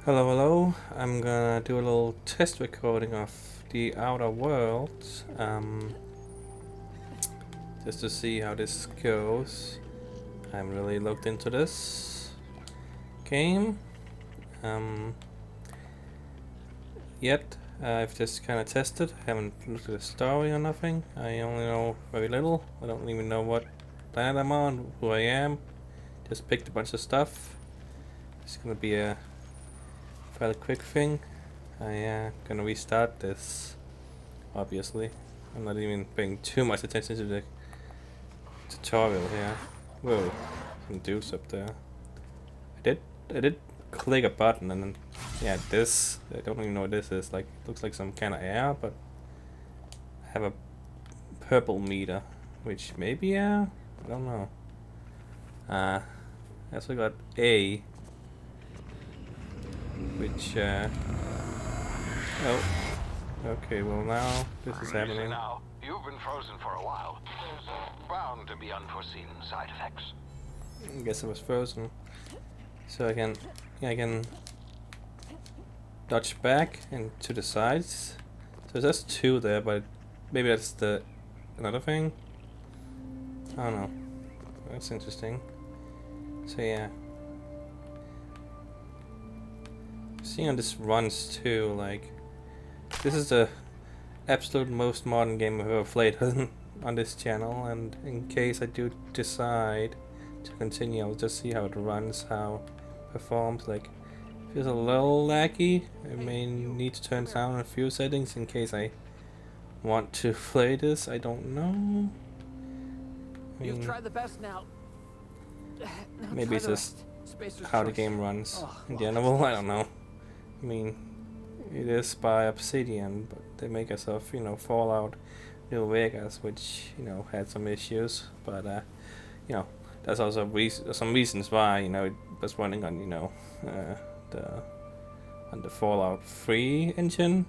Hello, hello. I'm gonna do a little test recording of the Outer Worlds, just to see how this goes. I haven't really looked into this game yet. I've just kind of tested. I haven't looked at the story or nothing. I only know very little. I don't even know what planet I'm on, who I am. Just picked a bunch of stuff. It's gonna be a fairly quick thing. I gonna restart this, obviously. I'm not even paying too much attention to the tutorial here. Whoa, some dudes up there. I did click a button and then, yeah, this, I don't even know what this is. Like, looks like some kind of air, but I have a purple meter, which may be air? I don't know. I also got A, which, oh, okay, well now this is happening. Now, you've been frozen for a while. There's bound to be unforeseen side effects. I guess I was frozen. So I can dodge back and to the sides. So there's two there, but maybe that's another thing. I don't know. That's interesting. So yeah. Seeing how this runs too, like, this is the absolute most modern game I've ever played on this channel, and in case I do decide to continue, I'll just see how it runs, how it performs. Like, feels a little laggy. I may need to turn down a few settings in case I want to play this. I don't know. You've tried the best now. Maybe it's just how the game runs in general. I don't know. I mean, it is by Obsidian, but they make us of, Fallout New Vegas, which, had some issues. But, there's also some reasons why, it was running on, the Fallout 3 engine,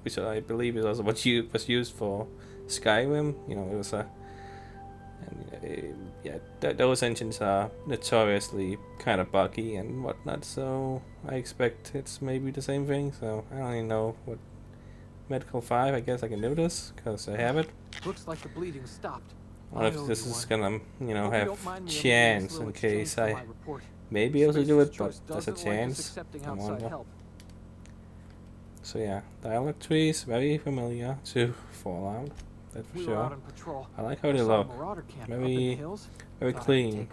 which I believe is also what was used for Skyrim. It was a, those engines are notoriously kind of buggy and whatnot, so I expect it's maybe the same thing. So I don't even know what Medical 5. I guess I can do this because I have it. Looks like the bleeding stopped. What if this is gonna, have chance in case I may be able to do it, but there's a chance. I wonder. So yeah, dialogue trees, very familiar to Fallout. That's for sure. I like how they look. Very clean.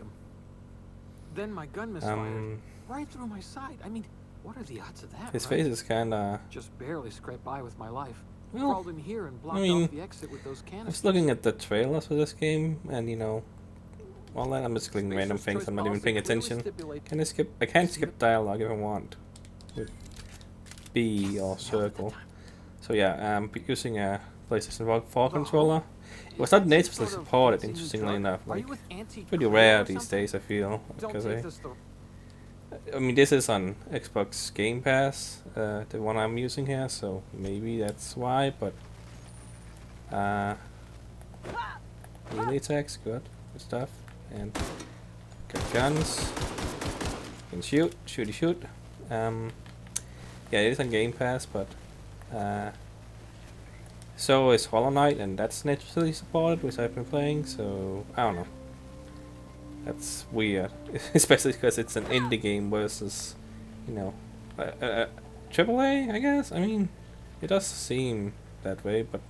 Then my gun misfired right through my side. I mean, what are the odds of that? His face is kinda just barely scraped by with my life. Well, crawled in here and blocked off the exit with those canisters. I was looking at the trailers for this game, and well, then I'm just clicking random things. I'm not even paying attention. Can I skip? I can skip dialogue if I want. With B or circle. So yeah, I'm using a PlayStation 4 controller. It was not natively supported, interestingly enough. Like, pretty rare these days, I feel. Because I mean, this is on Xbox Game Pass, the one I'm using here, so maybe that's why. But melee attacks, good stuff, and got guns. Can shoot. Yeah, it is on Game Pass, but so is Hollow Knight, and that's natively supported, which I've been playing. So I don't know. That's weird, especially because it's an indie game versus, AAA, I guess. I mean, it does seem that way, but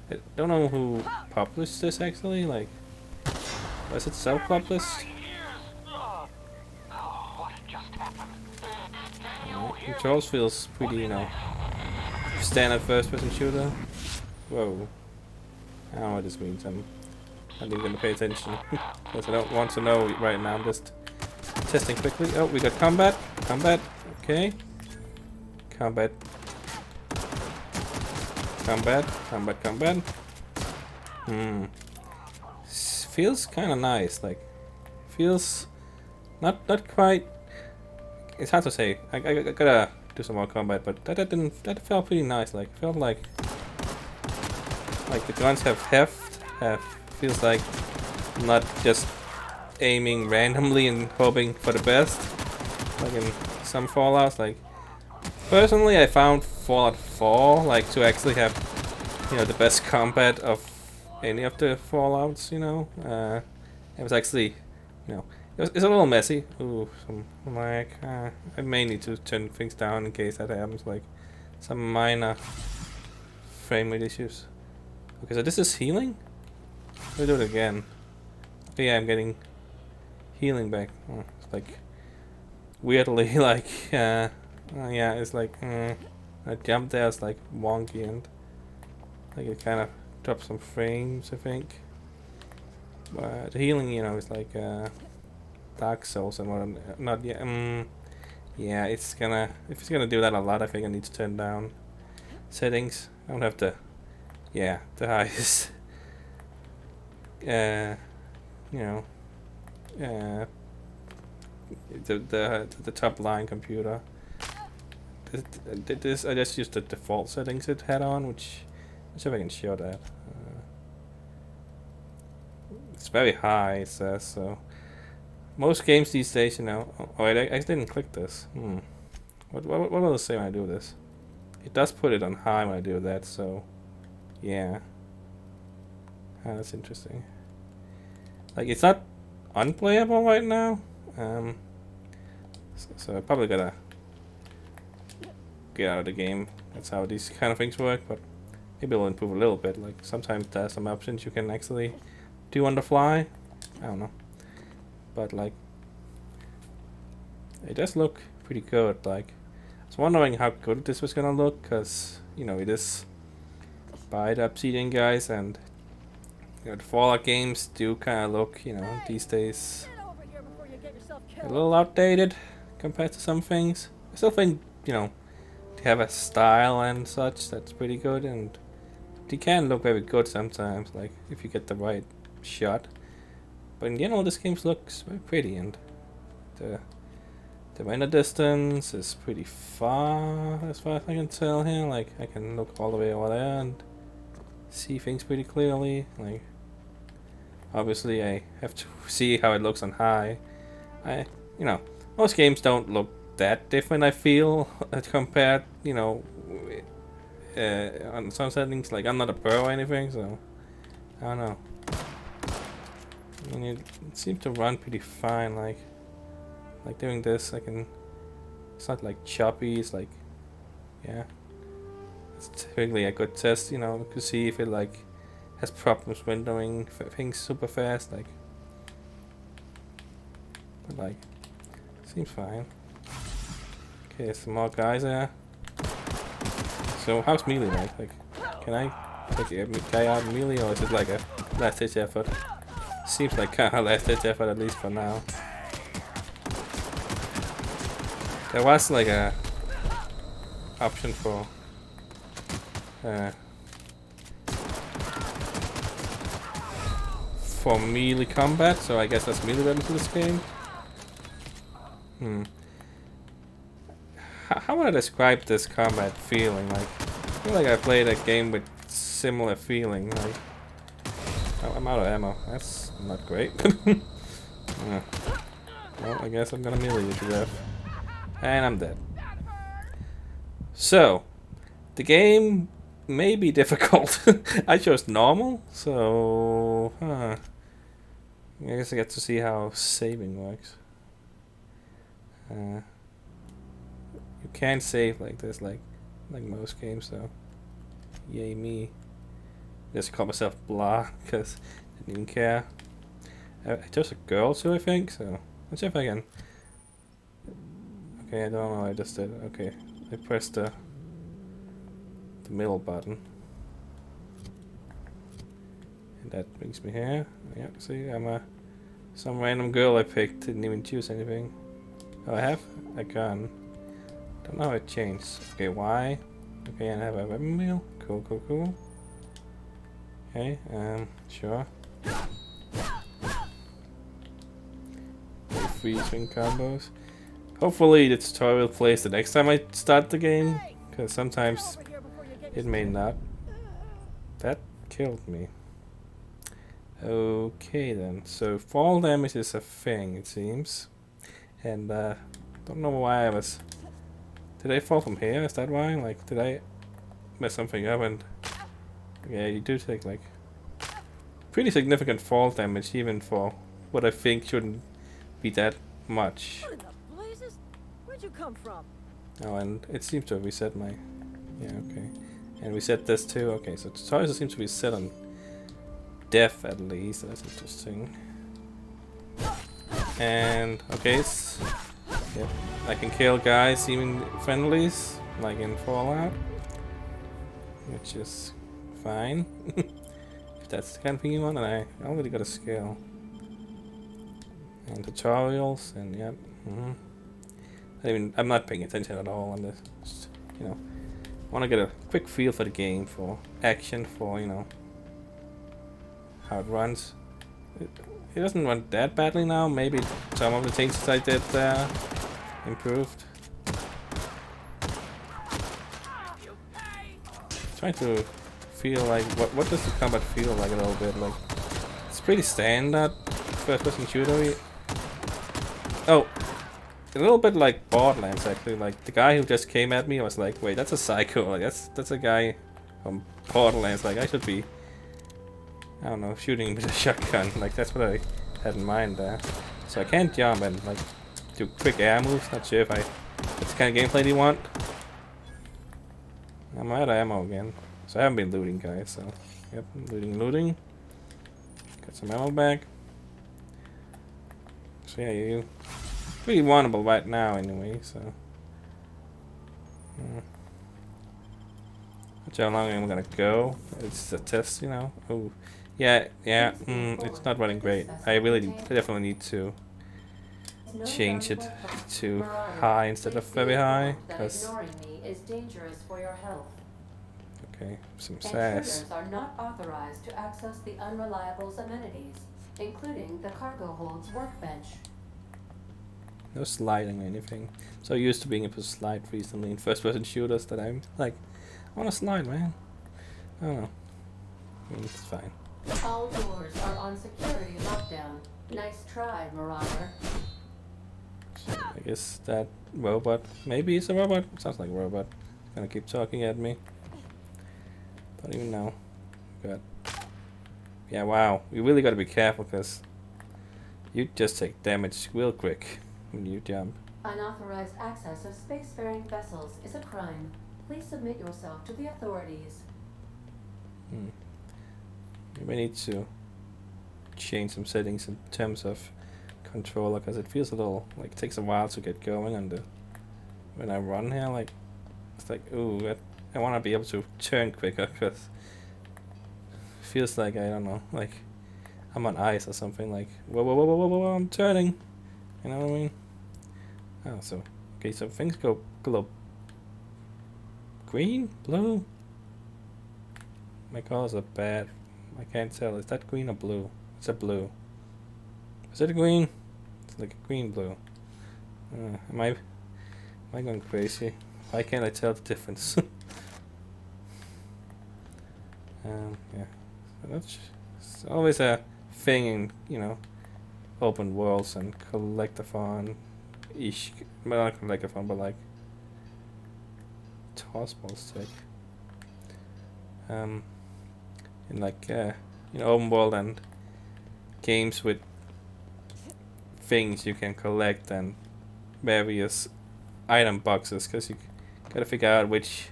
I don't know who published this actually. Like, was it self-published? Controls feels pretty, standard first-person shooter. Whoa. I don't know what this means. I'm not even gonna pay attention because I don't want to know right now. I'm just testing quickly. Oh, we got combat. Okay. Combat. Feels kind of nice. Like, feels not quite. It's hard to say. I gotta do some more combat, but that felt pretty nice. Like, felt like the guns have heft. Feels like I'm not just aiming randomly and hoping for the best. like in some Fallouts. Like personally, I found Fallout 4 like to actually have, you know, the best combat of any of the Fallouts. You know, it was actually, you know, it's a little messy. Ooh, some lag. I may need to turn things down in case that happens. Like some minor frame rate issues. Okay, so this is healing. We'll do it again. Oh, yeah, I'm getting healing back. Oh, it's like weirdly like yeah, it's like I jump there. It's like wonky and like it kind of drops some frames, I think. But the healing, you know, is like Dark Souls and what. Not yet. Yeah, it's gonna. If it's gonna do that a lot, I think I need to turn down settings. I don't have the. Yeah, the highest. You know. The top line computer. This I just used the default settings it had on, which let's see if I can show that. It's very high, it says so. Most games these days, you know. Oh wait, I didn't click this. What will it say when I do this? It does put it on high when I do that, so yeah. That's interesting. Like it's not unplayable right now. So I probably gotta get out of the game. That's how these kind of things work, but maybe it'll improve a little bit. Like sometimes there's some options you can actually do on the fly. I don't know. But like it does look pretty good. Like I was wondering how good this was gonna look, because you know it is by the Obsidian guys, and you know the Fallout games do kind of look, you know, these days a little outdated compared to some things. I still think, you know, they have a style and such that's pretty good, and they can look very good sometimes, like if you get the right shot. But in general, this game looks very pretty, and the render distance is pretty far as far as I can tell here. Like I can look all the way over there and see things pretty clearly. Like obviously I have to see how it looks on high. You know, most games don't look that different, I feel, compared, you know, on some settings. Like I'm not a pro or anything, so I don't know. I mean, it seems to run pretty fine. Like doing this, I can. It's not like choppy. It's like, yeah. It's typically a good test, you know, to see if it like has problems windowing things super fast. Like, but like, seems fine. Okay, some more guys there. So how's melee like? Like, can I take a guy out melee, or is it like a last ditch effort? Seems like kind of last ditch effort, at least for now. There was like a option for melee combat, so I guess that's melee weapons in this game. How would I describe this combat feeling? Like, I feel like I played a game with similar feeling. Like, oh, I'm out of ammo. That's not great. Well, I guess I'm gonna melee you to death. And I'm dead. So, the game may be difficult. I chose normal, so I guess I get to see how saving works. You can't save like this, like most games, so yay me. Just call myself blah because I didn't even care. I chose a girl too, I think. So let's see if I can. Okay, I don't know what I just did. Okay, I pressed the middle button. And that brings me here. Yeah, see, I'm some random girl I picked, didn't even choose anything. Oh, I have a gun. Don't know how it changed. Okay, Y. Okay, and I have a weapon wheel. Cool. Okay, sure. Free swing combos. Hopefully the tutorial plays the next time I start the game, because sometimes it may not. That killed me. Okay then, so fall damage is a thing, it seems. And Don't know why I was... Did I fall from here? Is that why? Like, did I mess something up? And yeah, you do take like pretty significant fall damage, even for what I think shouldn't be that much. What in the blazes? Where'd you come from? Oh, and it seems to have reset my... Yeah, okay. And we set this too. Okay, so tutorials seems to be set on death at least. That's interesting. And okay, it's... Yep, I can kill guys, even friendlies, like in Fallout, which is fine. If that's the kind of thing you want, and I already got a skill. And tutorials, and yep. I'm not paying attention at all on this. Just, you know, I want to get a quick feel for the game, for action, for, you know, how it runs. It doesn't run that badly now. Maybe some of the changes I did improved. Trying to feel like what does the combat feel like a little bit? Like it's pretty standard first-person shooter. Oh, a little bit like Borderlands actually. Like the guy who just came at me, I was like, wait, that's a psycho. Like that's a guy from Borderlands. Like I should be, I don't know, shooting with a shotgun. Like that's what I had in mind there. So I can't jump and like do quick air moves. Not sure if that's the kind of gameplay you want. I'm out of ammo again. So I haven't been looting, guys. So yep, looting. Got some ammo back. So yeah, you pretty vulnerable right now anyway. So which how long I'm gonna go? It's a test, you know. Oh. Yeah, it's not running great. I definitely need to change it to high instead of very high, because okay, some sass. Intruders are not authorized to access the Unreliable's amenities, including the cargo hold's workbench. No sliding or anything. So used to being able to slide recently in first-person shooters that I'm like, I want to slide, man. I don't know. I mean, it's fine. All doors are on security lockdown. Nice try, Marauder. So I guess that robot, maybe it's a robot. Sounds like a robot. It's gonna keep talking at me. Don't even know. Good. Yeah, wow. You really gotta be careful because you just take damage real quick when you jump. Unauthorized access of spacefaring vessels is a crime. Please submit yourself to the authorities. We need to change some settings in terms of controller because it feels a little like it takes a while to get going on the when I run here. Like it's like ooh, I want to be able to turn quicker because it feels like I don't know, like I'm on ice or something. Like whoa, I'm turning. You know what I mean? Oh, so okay, so things go glow. Green, blue. My colors are bad. I can't tell. Is that green or blue? It's a blue. Is it a green? It's like a green blue. Am I going crazy? Why can't I tell the difference? Yeah. So that's it's always a thing in, you know, open worlds and collectathon-ish. Well, not collectathon, but like tossball stick. In like you know, open world and games with things you can collect and various item boxes, because you gotta figure out which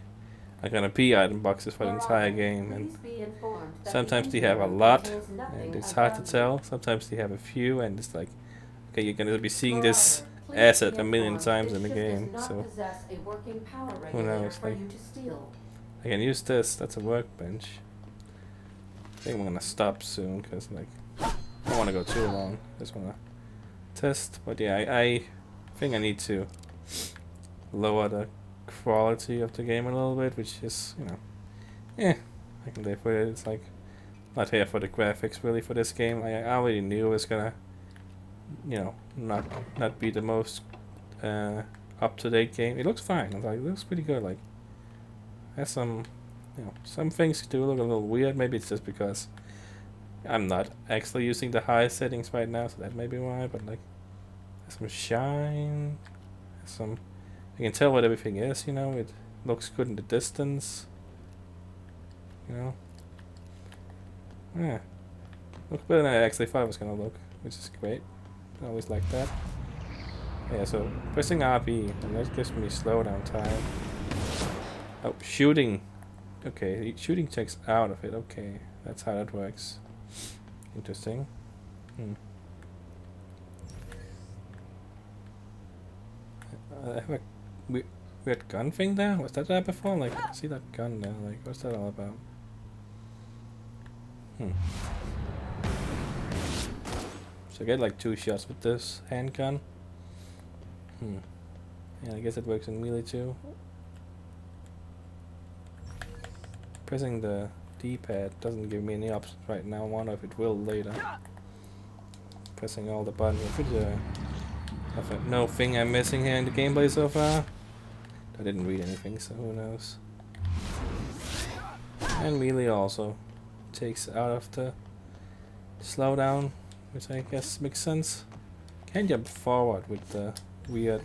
are gonna be item boxes for the entire game, and sometimes they have a lot and it's hard to tell. Sometimes they have a few and it's like, okay, you're gonna be seeing this asset a million times in the game, so who knows. Like I can use this. That's a workbench. I think I'm gonna stop soon because like I don't want to go too long. Just wanna test. But yeah, I think I need to lower the quality of the game a little bit, which is, you know, yeah, I can live with it. It's like not here for the graphics really for this game. I already knew it was gonna, you know, not be the most up to date game. It looks fine. Like it looks pretty good. Like has some. You know, some things do look a little weird. Maybe it's just because I'm not actually using the highest settings right now, so that may be why. But like, there's some shine, Some, I can tell what everything is. You know, it looks good in the distance. You know. Yeah. Looks better than I actually thought it was gonna look, which is great. I always like that. Yeah, so pressing RB, and that gives me slowdown time. Oh, shooting. Okay, shooting takes out of it. Okay, that's how that works. Interesting. I have a weird gun thing there. Was that there before? Like, I see that gun there. Like, what's that all about? So I get like 2 shots with this handgun. Yeah, I guess it works in melee too. Pressing the D-pad doesn't give me any options right now. I wonder if it will later. Pressing all the buttons. I'm pretty sure no thing I'm missing here in the gameplay so far. I didn't read anything, so who knows. And melee also takes out of the slowdown, which I guess makes sense. Can't jump forward with the weird,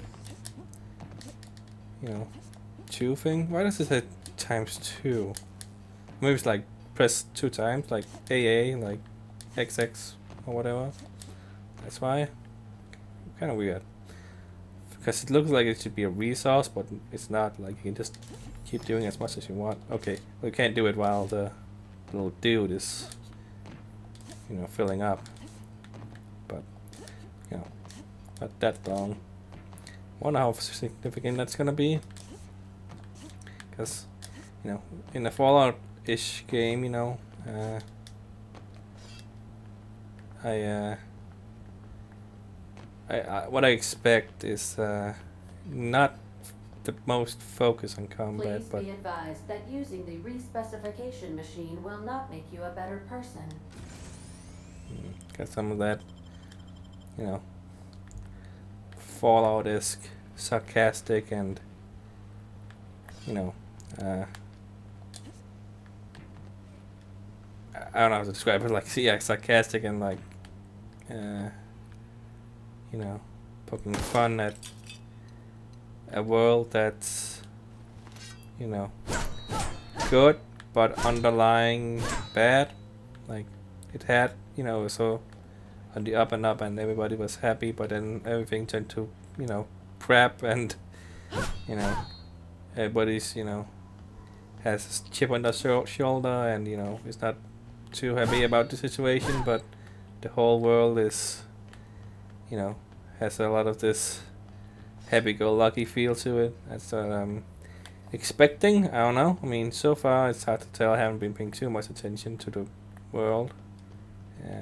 you know, 2 thing. Why does it say ×2? Maybe it's like press 2 times, like AA, like XX or whatever. That's why. Kind of weird. Because it looks like it should be a resource, but it's not. Like, you can just keep doing as much as you want. Okay, we can't do it while the little dude is, you know, filling up. But, you know, not that long. Wonder how significant that's gonna be. Because, you know, in a Fallout-ish game, you know, what I expect is not the most focus on combat, Please but be advised that using the respecification machine will not make you a better person. got some of that, you know, Fallout-esque, sarcastic, and, you know, I don't know how to describe it. Like, yeah, sarcastic and like, you know, poking fun at a world that's, you know, good but underlying bad. Like, it had, you know, so on the up and up, and everybody was happy, but then everything turned to, you know, crap, and, you know, everybody's, you know, has a chip on their shoulder, and, you know, is not too happy about the situation, but the whole world is, you know, has a lot of this happy-go-lucky feel to it. That's what I'm expecting. I don't know. I mean, so far it's hard to tell. I haven't been paying too much attention to the world.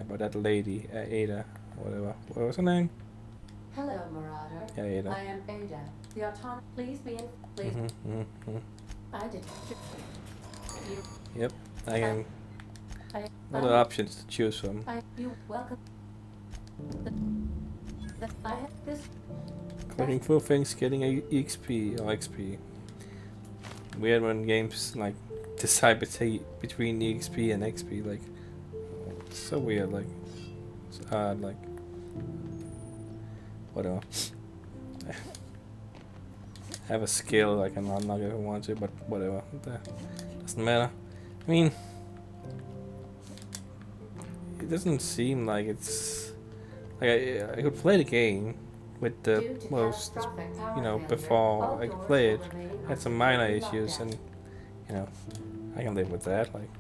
But that lady, Ada, whatever. What was her name? Hello, Marauder. Yeah, Ada. I am Ada. The autonomous. Please be in. Please. I did. Yep. I can. Other options to choose from. You welcome. I have this. Clicking through things, getting a EXP or XP. Weird when games like decide between EXP and XP. Like, it's so weird. Like, it's odd. Like, whatever. I have a skill I can unlock if I want to, but whatever. Doesn't matter. I mean, it doesn't seem like it's like I could play the game with the most, you know, before I could play it. Had some minor issues, and, you know, I can live with that. Like,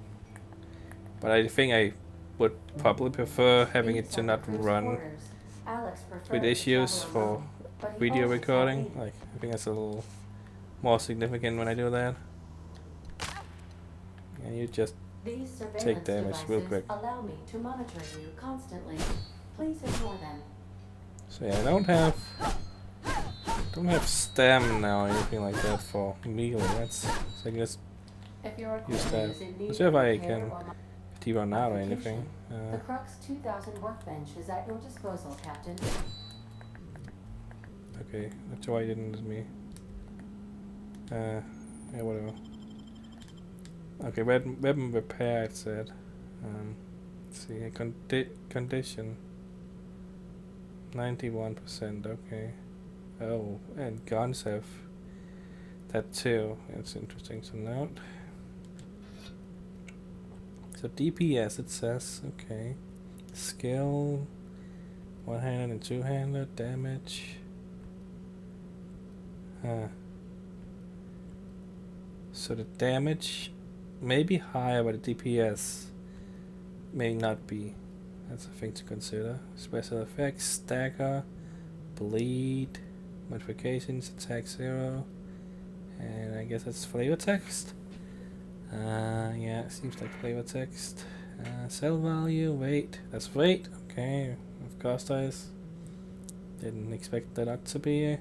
but I think I would probably prefer having it to not run with issues for video recording. Like, I think that's a little more significant when I do that. And you just take damage real quick. Allow me to monitor you constantly. Please ignore them. So yeah, I don't have stamina or anything like that for melee. That's, so I can just use that. Let's see if I can run out or anything. The Crux 2000 workbench is at your disposal, Captain. Okay, that's why you didn't let me. Yeah, whatever. Okay, weapon repair, it said. Let's see, condition. 91%, okay. Oh, and guns have that too. It's interesting to note. So DPS it says, okay. Skill, one-handed and two-handed, damage. Huh. So the damage may be higher, but the DPS may not be. That's a thing to consider. Special effects, stagger, bleed, modifications, attack 0. And I guess that's flavor text. Yeah, it seems like flavor text. Sell value, weight. That's weight. Okay, of course that is. Didn't expect that not to be.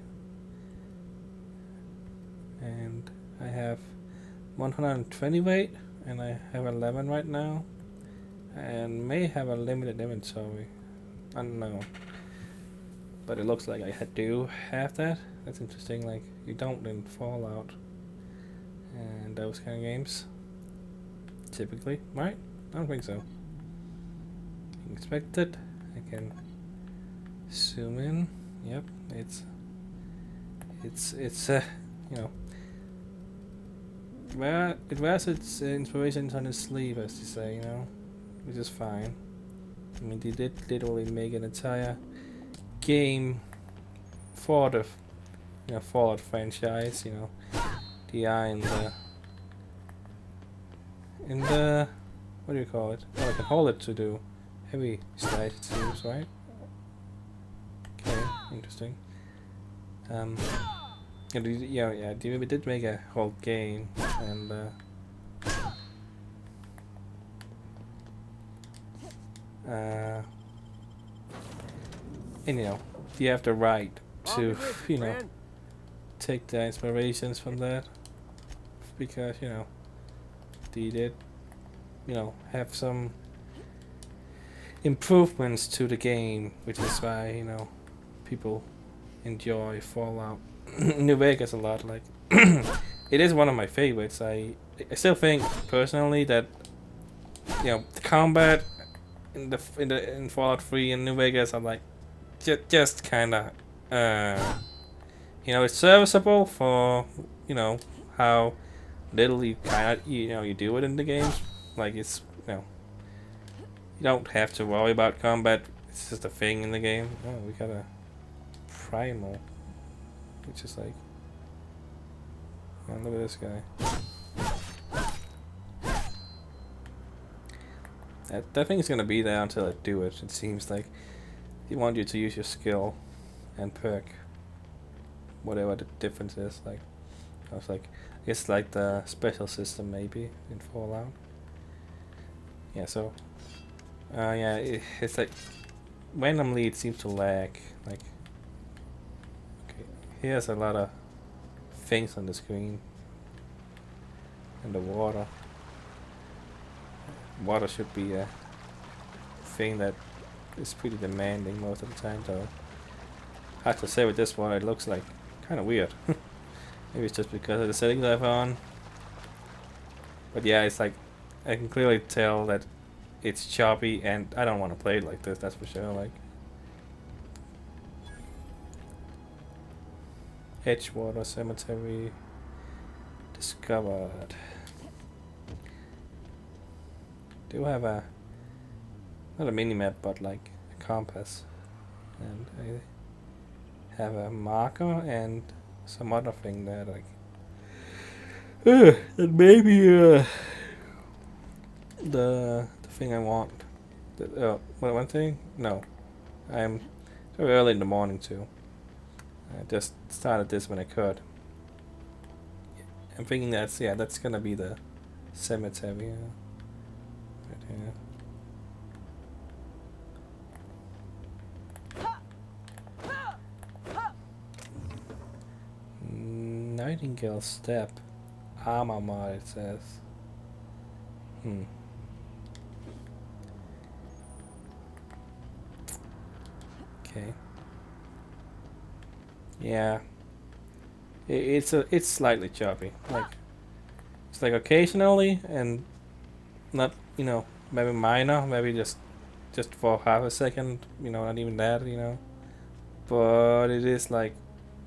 And I have 120 weight, and I have 11 right now. And may have a limited inventory. I don't know. But it looks like I do have that. That's interesting. Like, you don't in Fallout and those kind of games. Typically, right? I don't think so. Expected. I can zoom in. Yep, it's you know, where it wears its inspirations on its sleeve, as you say, you know, which is fine. I mean, they did literally make an entire game for the Fallout franchise, you know. The eye in the what do you call it? Oh, I can hold it to do heavy slides, it seems, right? Okay, interesting. Yeah, we did make a whole game, and you know, you have the right to, you know, take the inspirations from that, because, you know, they did, you know, have some improvements to the game, which is why, you know, people enjoy Fallout New Vegas a lot. Like, it is one of my favorites. I still think personally that, you know, the combat in Fallout 3 and New Vegas are like just kind of you know, it's serviceable for, you know, how little you kind of, you know, you do it in the games. Like, it's, you know, you don't have to worry about combat. It's just a thing in the game. Oh, we got a primal, which is like, oh, look at this guy. That thing is gonna be there until I do it. It seems like they want you to use your skill and perk, whatever the difference is. Like, I was like, I guess like the special system maybe in Fallout. Yeah, so yeah, it's like randomly it seems to lag. Like, okay, here's a lot of things on the screen, and the water. Water should be a thing that is pretty demanding most of the time, though. I have to say with this one, it looks like kind of weird. Maybe it's just because of the settings I've on. But yeah, it's like, I can clearly tell that it's choppy, and I don't want to play it like this, that's for sure. Like, Edgewater Cemetery discovered. Do have a, not a mini-map, but like a compass, and I have a marker and some other thing there, like and maybe the thing I want. One thing? No, I'm very early in the morning too. I just started this when I could. I'm thinking that's gonna be the cemetery. Right here. Nightingale Step. Armor mod, it says. Okay. Yeah. It's slightly choppy. Like, it's like occasionally, and not, you know, maybe minor, maybe just for half a second, you know, not even that, you know. But it is like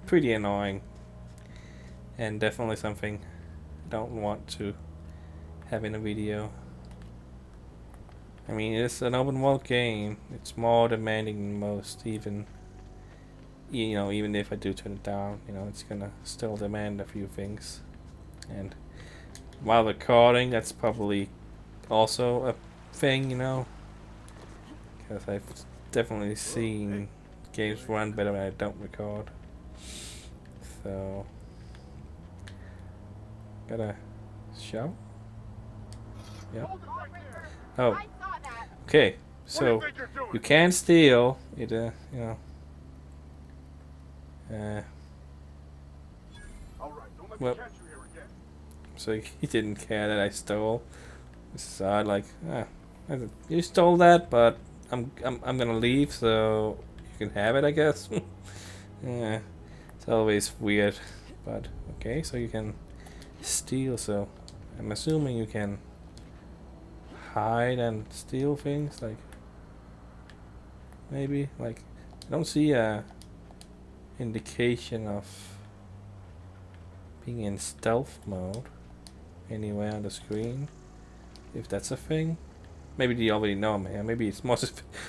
pretty annoying. And definitely something I don't want to have in a video. I mean, it's an open world game. It's more demanding than most, even even if I do turn it down, it's gonna still demand a few things. And while recording, that's probably also a thing, because I've definitely seen games run better when I don't record. So, got a show? Yeah. Oh. Okay. So you can steal it. Well, so he didn't care that I stole. So I like, you stole that, but I'm gonna leave, so you can have it, I guess. Yeah, it's always weird, but okay. So you can steal. So I'm assuming you can hide and steal things, like maybe like I don't see a indication of being in stealth mode anywhere on the screen, if that's a thing. Maybe you already know, man. Maybe it's more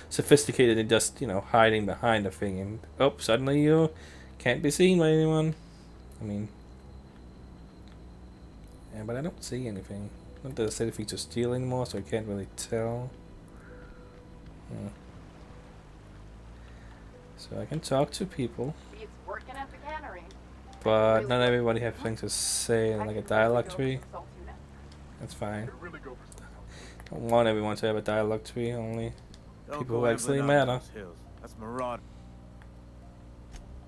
sophisticated than just hiding behind a thing and suddenly you can't be seen by anyone. I mean, yeah, but I don't see anything. Not that there's anything to steal anymore, so I can't really tell. Yeah. So I can talk to people, but not everybody has things to say in like a dialogue tree. That's fine. Don't want everyone to have a dialogue tree, only people who actually matter. That's Marauder.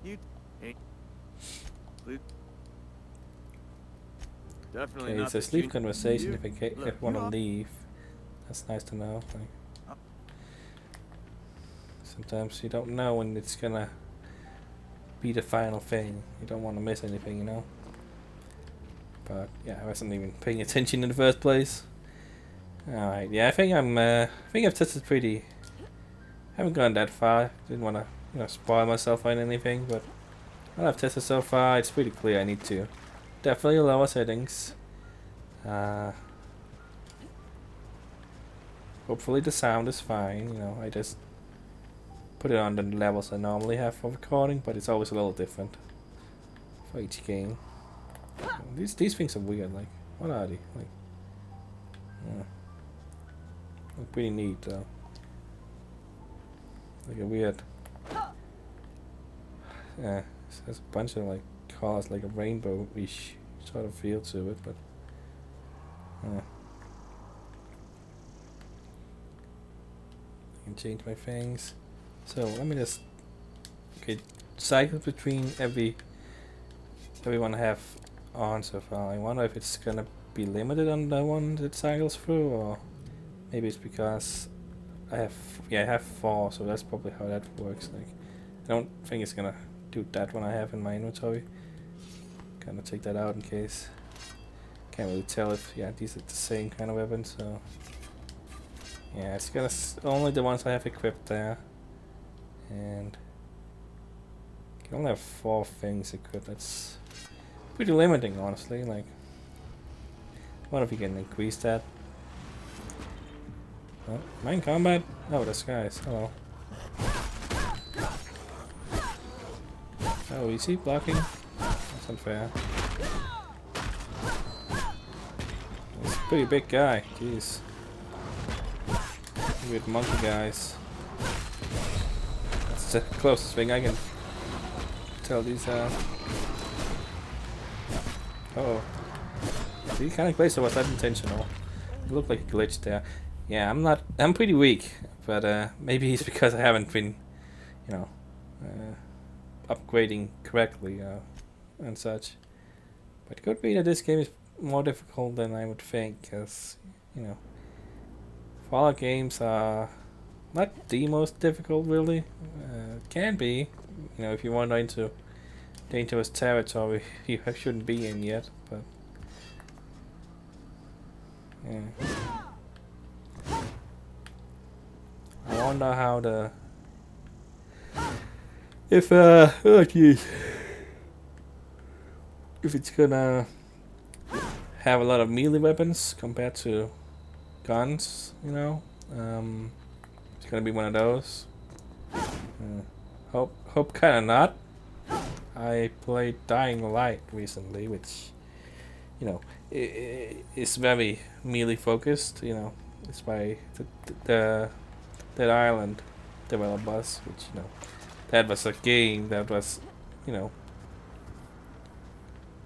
You definitely Okay, not so the sleep junior- conversation You- if I look, want to you are- leave. That's nice to know. Like, sometimes you don't know when it's gonna be the final thing. You don't want to miss anything. But yeah, I wasn't even paying attention in the first place. Alright, yeah, I think I've tested pretty. Haven't gone that far. Didn't want to, spoil myself on anything, but what I've tested so far, it's pretty clear I need to definitely lower settings. Hopefully the sound is fine. I just put it on the levels I normally have for recording, but it's always a little different for each game. These things are weird. Like, what are they? Like, look pretty neat though. Like a weird. Yeah, there's a bunch of like colors, like a rainbow-ish sort of feel to it, but. I can change my things. So let me just cycle between everyone I have on so far. I wonder if it's gonna be limited on the one that cycles through, or maybe it's because I have 4, so that's probably how that works. Like, I don't think it's gonna do that one I have in my inventory. Gonna take that out in case. Can't really tell if these are the same kind of weapons. So yeah, it's gonna only the ones I have equipped there, and I can only have 4 things equipped. That's pretty limiting, honestly. Like, I wonder if you can increase that. Oh, am I in combat? Oh, that's guys. Hello. Oh, is he blocking? That's unfair. He's a pretty big guy. Jeez. Weird monkey guys. That's the closest thing I can tell these are. Oh. Did he kind of glitch, or was that intentional? It looked like a glitch there. Yeah, I'm pretty weak, but maybe it's because I haven't been, upgrading correctly and such. But it could be that this game is more difficult than I would think, because, Fallout games are not the most difficult, really. Can be, if you wander into dangerous territory you shouldn't be in yet, but yeah. I wonder how oh jeez. if it's gonna have a lot of melee weapons compared to guns, you know. It's gonna be one of those. Hope kind of not. I played Dying Light recently, which, you know, is very melee focused. You know, it's by the Dead Island developers, which, you know, that was a game that was, you know,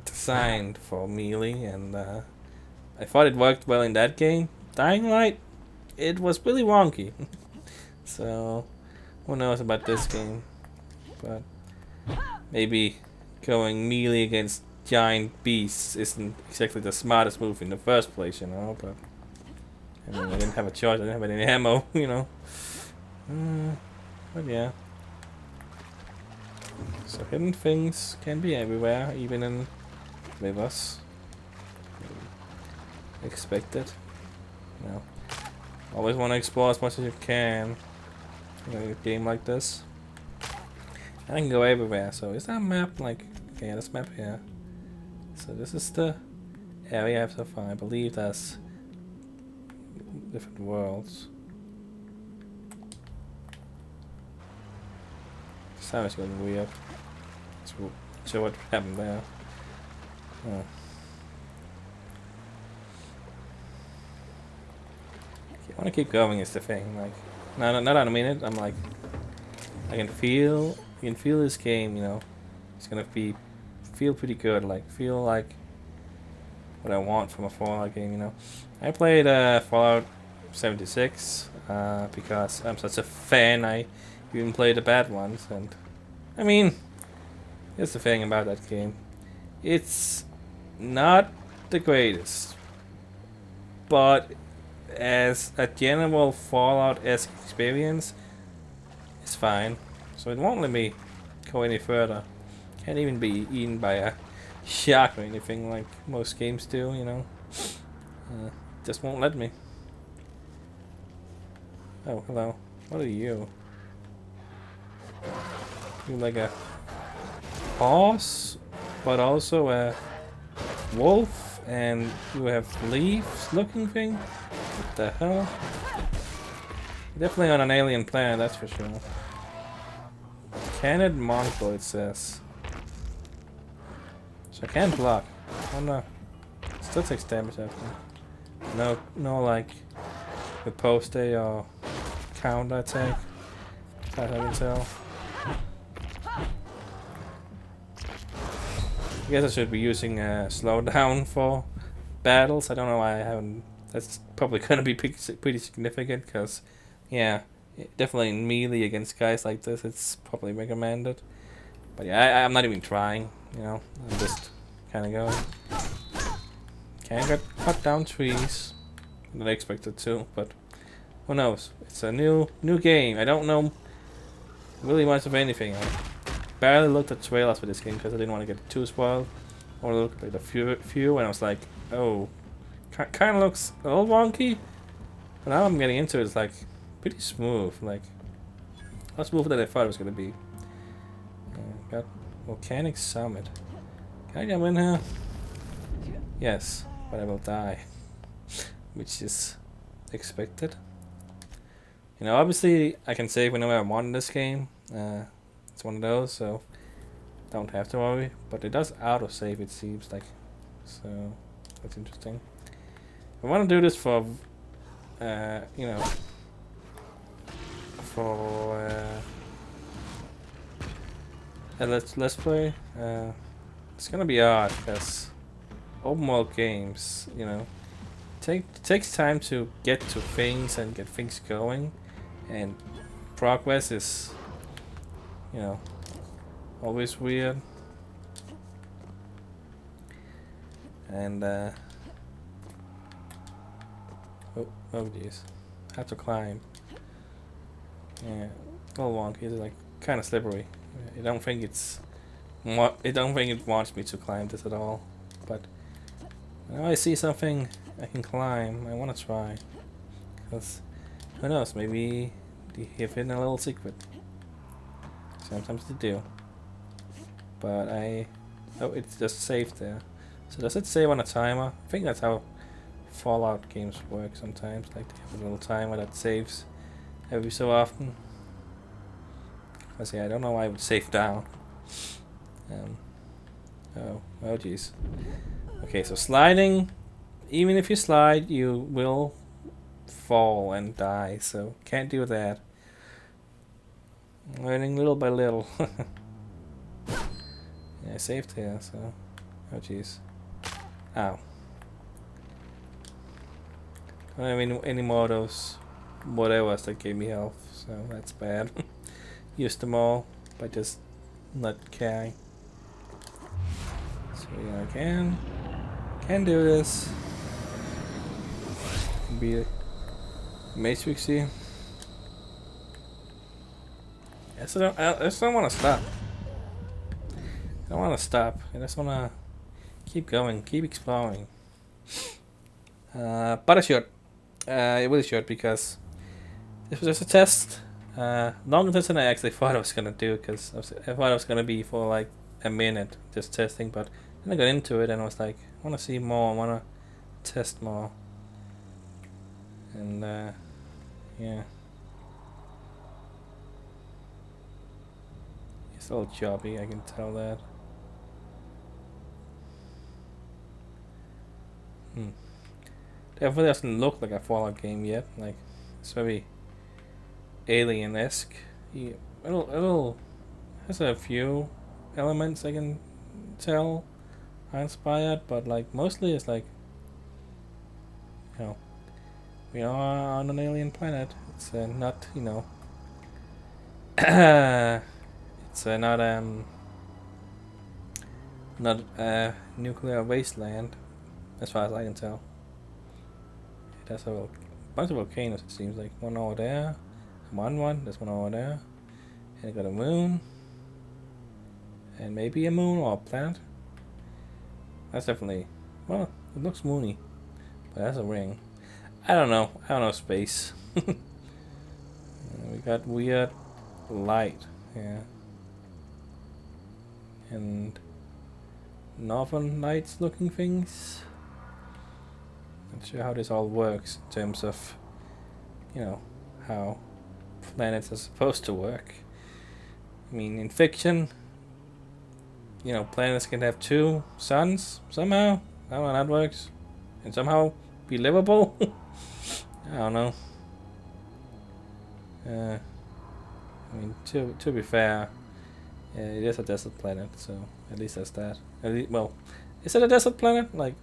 designed for melee, and I thought it worked well in that game. Dying Light, it was really wonky. So who knows about this game? But maybe going melee against giant beasts isn't exactly the smartest move in the first place, you know. But I mean, I didn't have a choice. I didn't have any ammo, you know. But yeah. So hidden things can be everywhere, even in rivers. Expected. You know. Always want to explore as much as you can. You know, in a game like this. I can go everywhere. So is that a map? Like, okay, this map here. So this is the area I have so far. I believe that's different worlds. Sounds getting weird. So, show what happened there. Oh. I want to keep going is the thing. Like, not on a minute. I'm like, I can feel this game. You know, it's gonna feel pretty good. Like, feel like what I want from a Fallout game. You know, I played Fallout 76 because I'm such a fan. I even played the bad ones, and I mean, here's the thing about that game. It's not the greatest, but as a general Fallout-esque experience, it's fine. So it won't let me go any further. Can't even be eaten by a shark or anything like most games do, you know. Just won't let me. Oh, hello. What are you? You like a horse, but also a wolf, and you have leaves looking thing? What the hell? Definitely on an alien planet, that's for sure. Canned Mongol, it says. So I can't block. Oh no. Still takes damage after. No like riposte or counter attack. As I can tell. I guess I should be using slowdown for battles. I don't know why I haven't. That's probably gonna be pretty significant, because, yeah, definitely in melee against guys like this, it's probably recommended. But yeah, I'm not even trying. You know, I'm just kind of going. Can't get cut down trees. Not expected to, but who knows? It's a new game. I don't know really much of anything. I barely looked at trailers for this game because I didn't want to get too spoiled. I looked at a few, and I was like, oh, kind of looks a little wonky. But now I'm getting into it. It's like pretty smooth, like less smooth than I thought it was gonna be. Got Volcanic Summit. Can I come in here? Yes, but I will die, which is expected. You know, obviously I can save whenever I want in this game. It's one of those, so don't have to worry. But it does auto-save, it seems like. So that's interesting. I want to do this for, you know, for let's play. It's gonna be hard because open world games, you know, takes time to get to things and get things going, and progress is, you know, always weird. And oh jeez, have to climb. Yeah, a little wonky. It's like kind of slippery. I don't think it wants me to climb this at all. But now I see something I can climb. I want to try. Because who knows? Maybe they have hidden a little secret. Sometimes they do. But I Oh, it's just saved there. So does it save on a timer? I think that's how Fallout games work sometimes. Like they have a little timer that saves every so often. I say I don't know why I would save down. Oh jeez. Okay, so sliding. Even if you slide, you will fall and die. So can't do that. Learning little by little. Yeah, I saved here, so... Oh, jeez. Ow. I don't have any more of those whatevers that gave me health, so that's bad. Used them all by just not caring. So yeah, I can do this. Be matrixy. I just don't want to stop. I don't want to stop. I just want to keep going, keep exploring. But I should. It really should, because this was just a test. Longer than I actually thought I was gonna do, because I thought it was gonna be for like a minute just testing. But then I got into it and I was like, I want to see more. I want to test more. And yeah. It's a little choppy, I can tell that. Definitely doesn't look like a Fallout game yet. Like, it's very alien-esque. It'll has a few elements I can tell are inspired, but like mostly it's like, you know, we are on an alien planet. It's not, you know, it's not a nuclear wasteland, as far as I can tell. It has a bunch of volcanoes, it seems like. One over there, one, there's one over there. And I got a moon. And maybe a moon or a planet. That's definitely, well, it looks moony. But that's a ring. I don't know space. We got weird light, yeah. And northern lights looking things. Not sure how this all works in terms of, you know, how planets are supposed to work. I mean, in fiction, you know, planets can have 2 suns somehow. I don't know how that works. And somehow be livable. I don't know. I mean, to be fair, it is a desert planet, so at least that's that. Well, is it a desert planet? Like,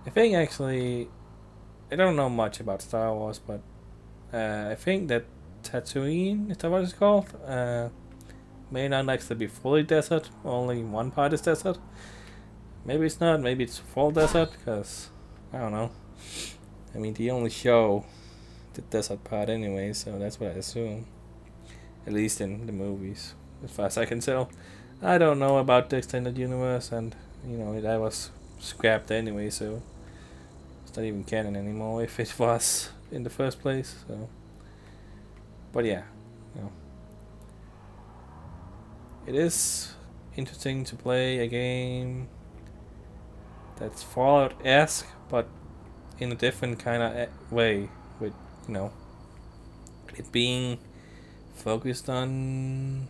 I think actually, I don't know much about Star Wars, but I think that Tatooine, is that what it's called? May not actually be fully desert, only one part is desert. Maybe it's not, maybe it's full desert, because, I don't know. I mean, they only show the desert part anyway, so that's what I assume. At least in the movies, as far as I can tell. I don't know about the extended universe, and, you know, that was scrapped anyway, so it's not even canon anymore if it was in the first place, so. But yeah, you know. It is interesting to play a game that's Fallout-esque, but in a different kind of way, with, you know, it being focused on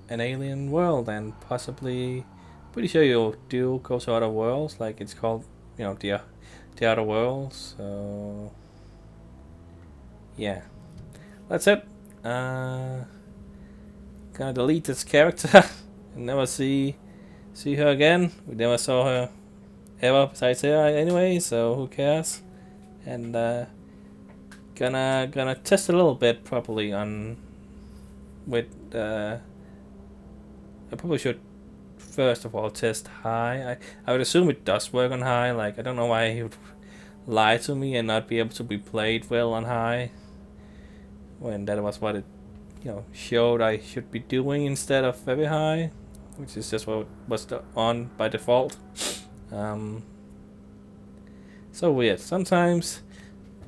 an alien world, and possibly, pretty sure you'll do go to other worlds, like it's called, you know, the other worlds. So yeah, that's it. Gonna delete this character and never see her again. We never saw her ever besides here anyway, so who cares? And gonna test a little bit properly on with I probably should first of all test high. I would assume it does work on high. Like, I don't know why he would lie to me and not be able to be played well on high, when that was what it, you know, showed I should be doing instead of very high, which is just what was on by default. So weird. Sometimes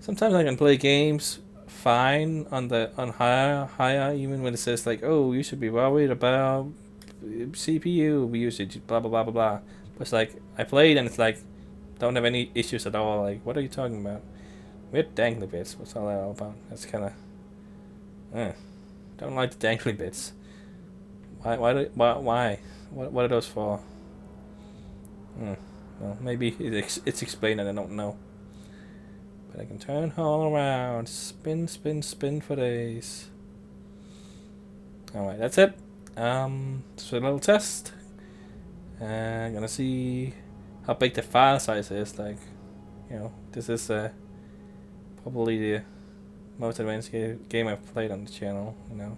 I can play games fine on higher, even when it says like, oh, you should be worried about CPU usage, blah blah blah blah blah. But it's like I played and it's like don't have any issues at all. Like what are you talking about? Weird dangly bits. What's all that all about? That's kind of. Don't like the dangly bits. Why? Why? What are those for? Well, maybe it's explained and I don't know. But I can turn all around, spin, spin, spin for days. All right, that's it. Just a little test. I'm gonna see how big the file size is. Like, you know, this is probably the most advanced game I've played on the channel. You know,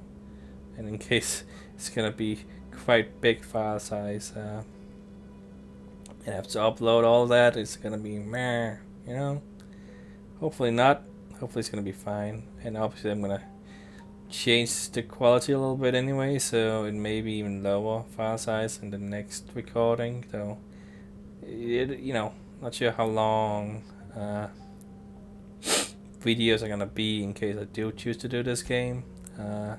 and in case it's gonna be quite big file size, and I have to upload all that. It's gonna be meh. You know, hopefully not. Hopefully it's gonna be fine. And obviously I'm gonna change the quality a little bit anyway, so it may be even lower file size in the next recording. So you know, not sure how long videos are gonna be in case I do choose to do this game, because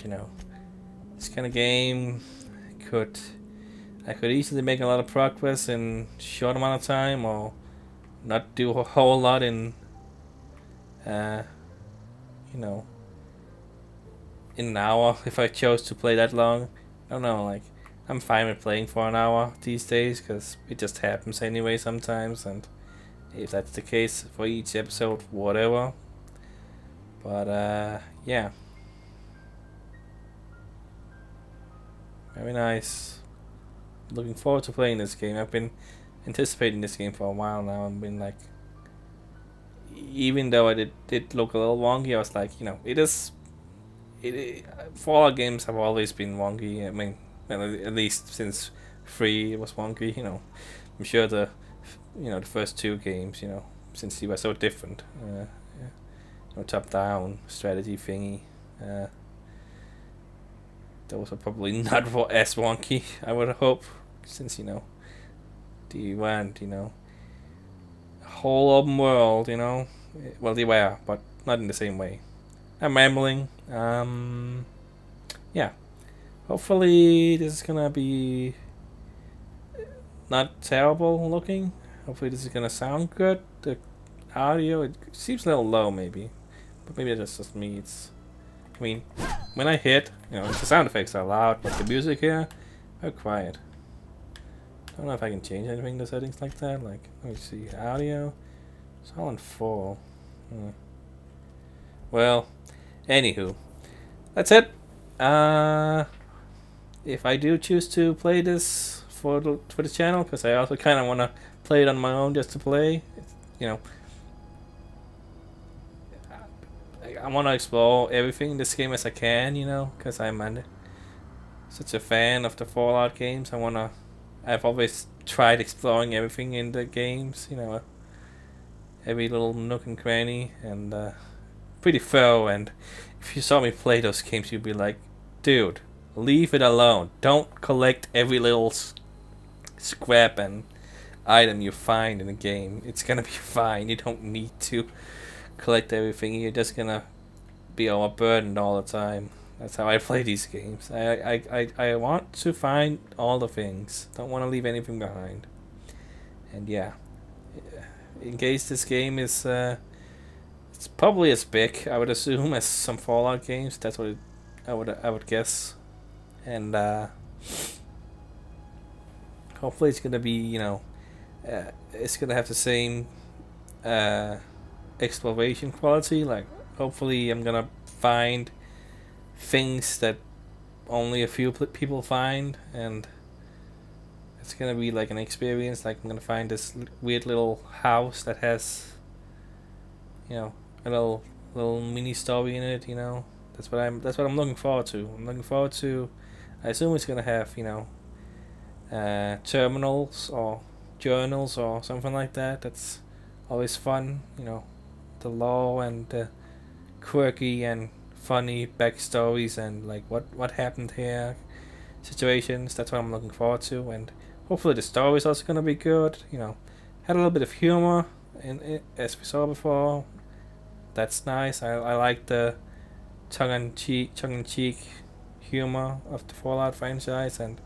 you know, this kind of game I could easily make a lot of progress in a short amount of time, or not do a whole lot in you know, in an hour if I chose to play that long. I don't know, like I'm fine with playing for an hour these days because it just happens anyway sometimes, and if that's the case for each episode, whatever. But yeah, very nice. Looking forward to playing this game. I've been anticipating this game for a while now. I've been like, even though it did look a little wonky, I was like, you know, Fallout games have always been wonky. I mean, well, at least since 3 it was wonky. You know, I'm sure the first 2 games, you know, since they were so different, you know, top-down strategy thingy, those are probably not as wonky, I would hope, since, you know, they weren't, you know, a whole open world, you know. Well, they were, but not in the same way. I'm rambling. Yeah. Hopefully this is gonna be not terrible looking. Hopefully this is gonna sound good. The audio, it seems a little low maybe, but maybe that's just me. I mean, when I hit, you know, the sound effects are loud, but the music here are quiet. I don't know if I can change anything in the settings like that. Like, let me see, audio. It's all on full. Well, anywho, that's it. If I do choose to play this for the channel, because I also kind of want to play it on my own just to play, you know, I want to explore everything in this game as I can, you know, because I'm such a fan of the Fallout games. I've always tried exploring everything in the games, you know, every little nook and cranny, and pretty thorough. And if you saw me play those games, you'd be like, dude, leave it alone. Don't collect every little scrap and item you find in the game. It's gonna be fine. You don't need to collect everything. You're just gonna be overburdened all the time. That's how I play these games. I want to find all the things. Don't want to leave anything behind. And yeah, in case this game is it's probably as big, I would assume, as some Fallout games. That's what I would guess. And hopefully it's gonna be, you know, it's gonna have the same exploration quality. Like, hopefully I'm gonna find things that only a few people find, and it's gonna be like an experience. Like, I'm gonna find this weird little house that has, you know, a little mini story in it. You know, that's what I'm looking forward to. I'm looking forward to. I assume it's gonna have, you know, terminals or journals or something like that. That's always fun. You know, the lore and the quirky and funny backstories and like what happened here situations. That's what I'm looking forward to, and hopefully the story is also gonna be good. You know, had a little bit of humor in it, as we saw before. That's nice. I like the tongue-in-cheek humor of the Fallout franchise, and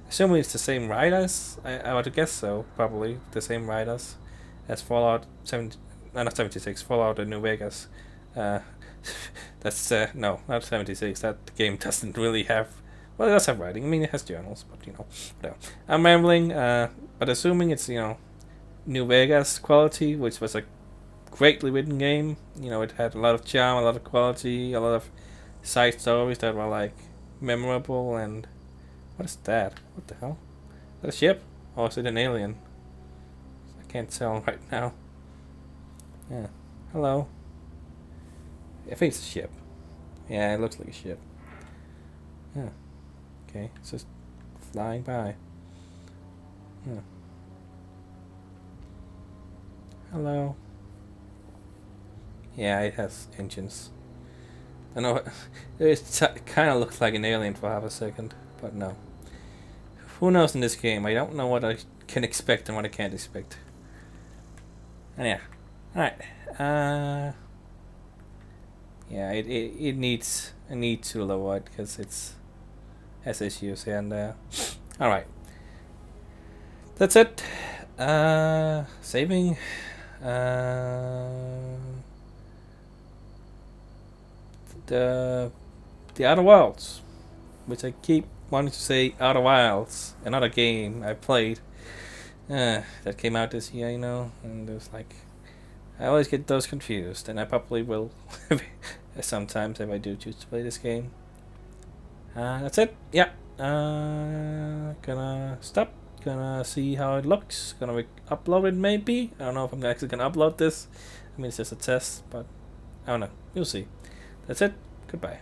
assuming it's the same writers, I would guess so, probably the same writers as Fallout 70, not 76, Fallout in New Vegas. Uh, that's no, not 76. That game doesn't really have. Well, it does have writing. I mean, it has journals, but whatever. I'm rambling. But assuming it's New Vegas quality, which was a greatly written game. It had a lot of charm, a lot of quality, a lot of side stories that were like memorable. And what is that? What the hell? Is that a ship? Or is it an alien? I can't tell right now. Yeah. Hello. I think it's a ship. Yeah, it looks like a ship. Yeah. Okay, it's just flying by. Yeah. Hello. Yeah, it has engines. I know it kind of looked like an alien for half a second, but no. Who knows in this game? I don't know what I can expect and what I can't expect. And yeah. Alright. Yeah, it needs a need to lower it because it's has issues and alright. That's it. Saving. The Outer Wilds, which I keep wanting to say Outer Wilds, another game I played that came out this year, and it was like I always get those confused, and I probably will sometimes if I do choose to play this game. That's it. Yeah. Gonna stop. Gonna see how it looks. Gonna upload it maybe. I don't know if I'm actually gonna upload this. I mean, it's just a test, but I don't know. You'll see. That's it. Goodbye.